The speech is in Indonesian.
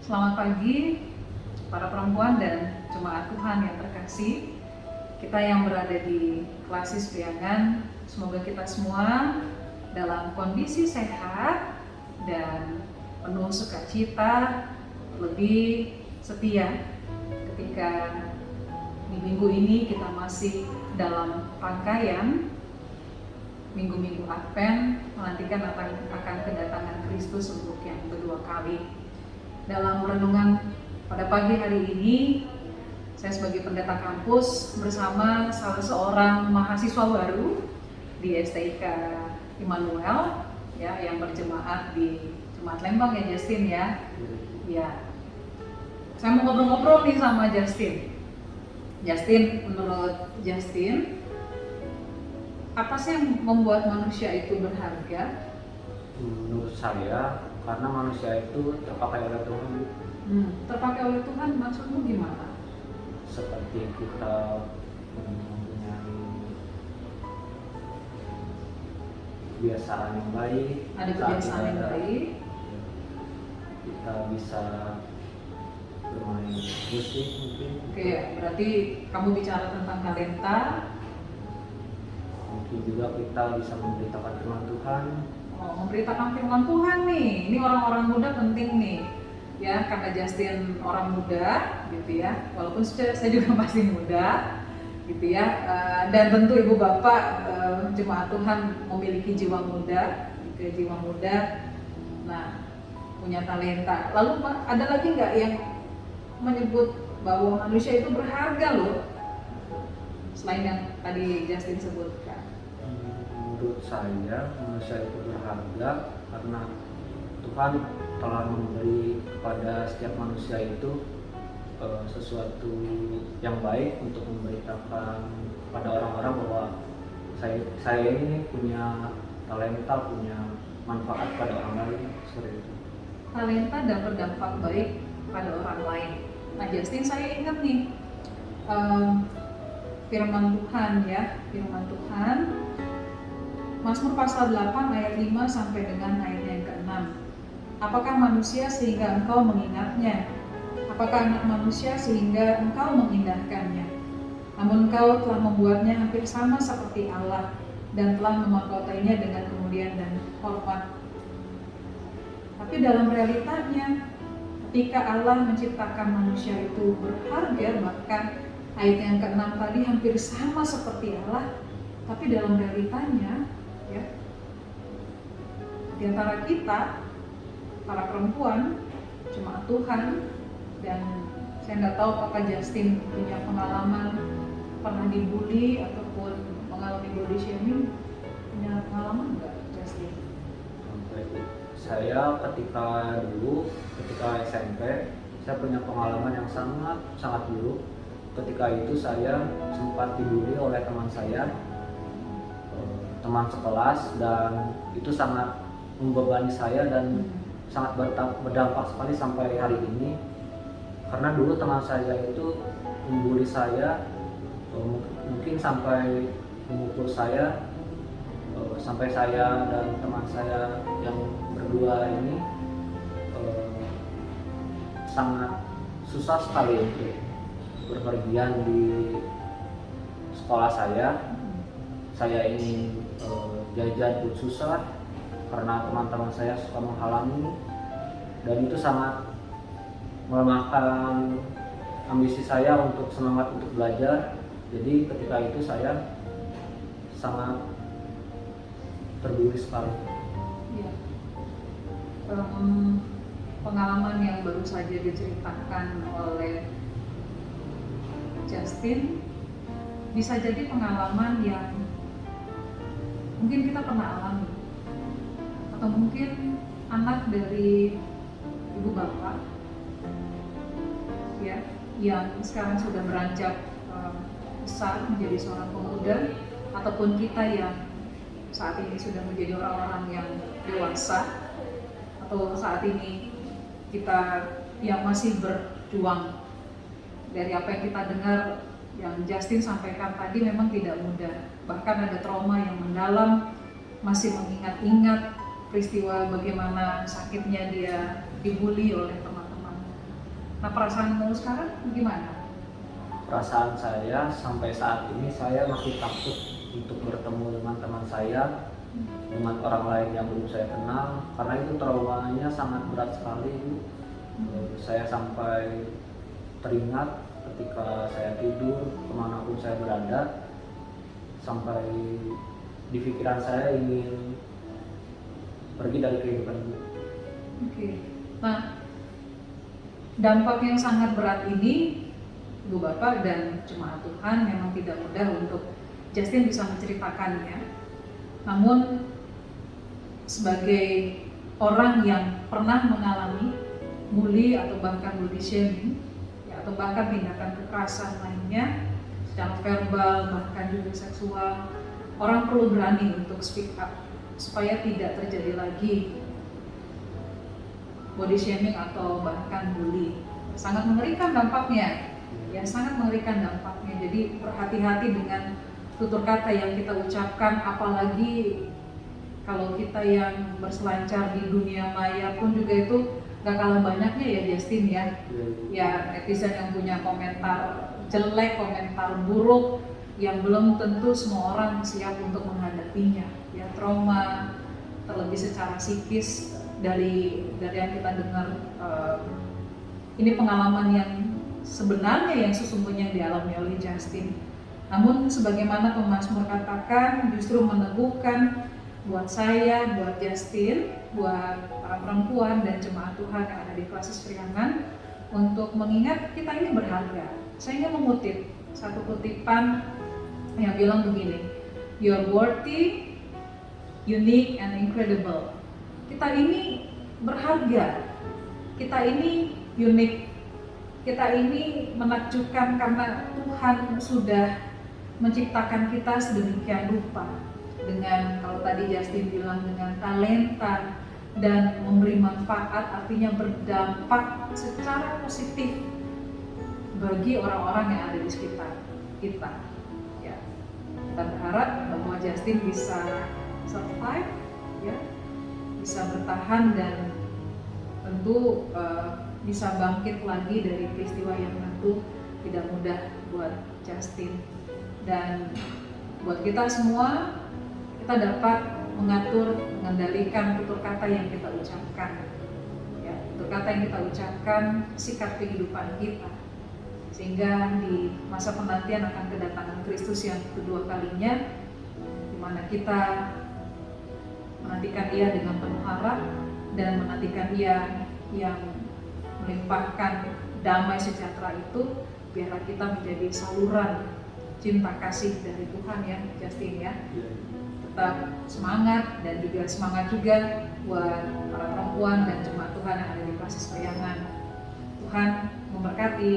Selamat pagi para perempuan dan jemaat Tuhan yang terkasih. Kita yang berada di Klasis Priangan, semoga kita semua dalam kondisi sehat dan penuh sukacita, lebih setia ketika di minggu ini kita masih dalam rangkaian minggu-minggu Advent menantikan akan kedatangan Kristus untuk yang kedua kali. Dalam renungan pada pagi hari ini, saya sebagai pendeta kampus bersama salah seorang mahasiswa baru di STIK Immanuel ya, yang berjemaat di Jemaat Lembang ya Justin ya. Ya. Saya mau ngobrol-ngobrol nih sama Justin. Justin, menurut Justin, apa sih yang membuat manusia itu berharga? Menurut saya, karena manusia itu terpakai oleh Tuhan. Terpakai oleh Tuhan maksudmu gimana? Seperti kita mempunyai kebiasaan yang baik. Ada kebiasaan yang baik. Kita bisa bermain musik mungkin. Oke, berarti kamu bicara tentang talenta. Mungkin juga kita bisa memberitakan firman Tuhan. Memberitakan firman Tuhan nih, ini orang-orang muda penting nih ya, karena Justin orang muda gitu ya, walaupun saya juga masih muda gitu ya, dan tentu ibu bapak jemaat Tuhan memiliki jiwa muda, nah punya talenta. Lalu ada lagi nggak yang menyebut bahwa manusia itu berharga loh, selain yang tadi Justin sebutkan? Menurut saya, manusia itu berharga karena Tuhan telah memberi kepada setiap manusia itu sesuatu yang baik untuk memberitakan kepada orang-orang bahwa saya ini punya talenta, punya manfaat pada orang lain, seperti itu. Talenta dan berdampak baik pada orang lain. Nah Justin, saya ingat nih firman Tuhan ya, firman Tuhan Mazmur pasal 8 ayat 5 sampai dengan ayat yang ke-6. Apakah manusia sehingga engkau mengingatnya? Apakah anak manusia sehingga engkau mengindahkannya? Namun engkau telah membuatnya hampir sama seperti Allah dan telah memahkotainya dengan kemuliaan dan hormat. Tapi dalam realitanya, ketika Allah menciptakan manusia itu berharga, bahkan ayat yang ke-6 tadi hampir sama seperti Allah, tapi dalam realitanya ya, di antara kita para perempuan jemaat Tuhan, dan saya nggak tahu apakah Justin punya pengalaman pernah dibully ataupun mengalami body shaming, punya pengalaman nggak Justin? Saya ketika SMP, saya punya pengalaman yang sangat buruk. Ketika itu saya sempat dibully oleh teman saya, teman sekelas, dan itu sangat membebani saya dan sangat berdampak sekali sampai hari ini. Karena dulu teman saya itu membuli saya, mungkin sampai memukul saya, sampai saya dan teman saya yang berdua ini sangat susah sekali untuk berpergian di sekolah saya. Saya ingin jajan pun susah karena teman-teman saya suka menghalangi, dan itu sangat melemahkan ambisi saya untuk semangat untuk belajar. Jadi ketika itu saya sangat terbuli sekali. Ya. Pengalaman yang baru saja diceritakan oleh Justin bisa jadi pengalaman yang mungkin kita pernah alami, atau mungkin anak dari ibu bapak ya, yang sekarang sudah beranjak besar menjadi seorang pemuda, ataupun kita yang saat ini sudah menjadi orang-orang yang dewasa, atau saat ini kita yang masih berjuang. Dari apa yang kita dengar, yang Justin sampaikan tadi memang tidak mudah, bahkan ada trauma yang mendalam, masih mengingat-ingat peristiwa bagaimana sakitnya dia dibully oleh teman-teman. Nah, perasaanmu sekarang gimana? Perasaan saya sampai saat ini saya masih takut untuk bertemu dengan teman saya, dengan orang lain yang belum saya kenal, karena itu traumanya sangat berat sekali, Bu. Saya sampai teringat ketika saya tidur, kemanapun saya berada, sampai di pikiran saya ingin pergi dari kehidupan ini. Oke. Nah, dampak yang sangat berat ini, Ibu Bapak dan jemaat Tuhan, memang tidak mudah untuk Justin bisa menceritakannya. Namun sebagai orang yang pernah mengalami bully atau bahkan body shaming, ya, atau bahkan tindakan kekerasan lainnya secara verbal bahkan juga seksual, orang perlu berani untuk speak up supaya tidak terjadi lagi body shaming atau bahkan bully. Sangat mengerikan dampaknya, ya, sangat mengerikan dampaknya. Jadi berhati-hati dengan tutur kata yang kita ucapkan, apalagi kalau kita yang berselancar di dunia maya pun juga itu gak kalah banyaknya ya Justin ya. Ya, netizen yang punya komentar jelek, komentar buruk yang belum tentu semua orang siap untuk menghadapinya. Ya, trauma terlebih secara psikis dari yang kita dengar, ini pengalaman yang sebenarnya yang sesungguhnya dialami oleh Justin. Namun sebagaimana pemazmur katakan, justru meneguhkan buat saya, buat Justin, buat para perempuan dan jemaat Tuhan yang ada di Klasis Priangan untuk mengingat kita ini berharga. Saya ingin mengutip satu kutipan yang bilang begini, "You're worthy, unique and incredible." Kita ini berharga, kita ini unik, kita ini menakjubkan karena Tuhan sudah menciptakan kita sedemikian rupa. Dengan, kalau tadi Justin bilang, dengan talenta dan memberi manfaat, artinya berdampak secara positif bagi orang-orang yang ada di sekitar kita. Ya, kita berharap bahwa Justin bisa survive, ya, bisa bertahan dan tentu bisa bangkit lagi dari peristiwa yang tentu tidak mudah buat Justin. Dan buat kita semua, kita dapat mengatur, mengendalikan tutur kata yang kita ucapkan, ya, tutur kata yang kita ucapkan, sikap kehidupan kita, sehingga di masa penantian akan kedatangan Kristus yang kedua kalinya, di mana kita menantikan Dia dengan penuh harap dan menantikan Dia yang melimpahkan damai sejahtera itu, biarlah kita menjadi saluran cinta kasih dari Tuhan ya Justin ya. Tetap semangat dan juga semangat juga buat para perempuan dan jemaat Tuhan yang ada di Klasis Priangan. Tuhan memberkati.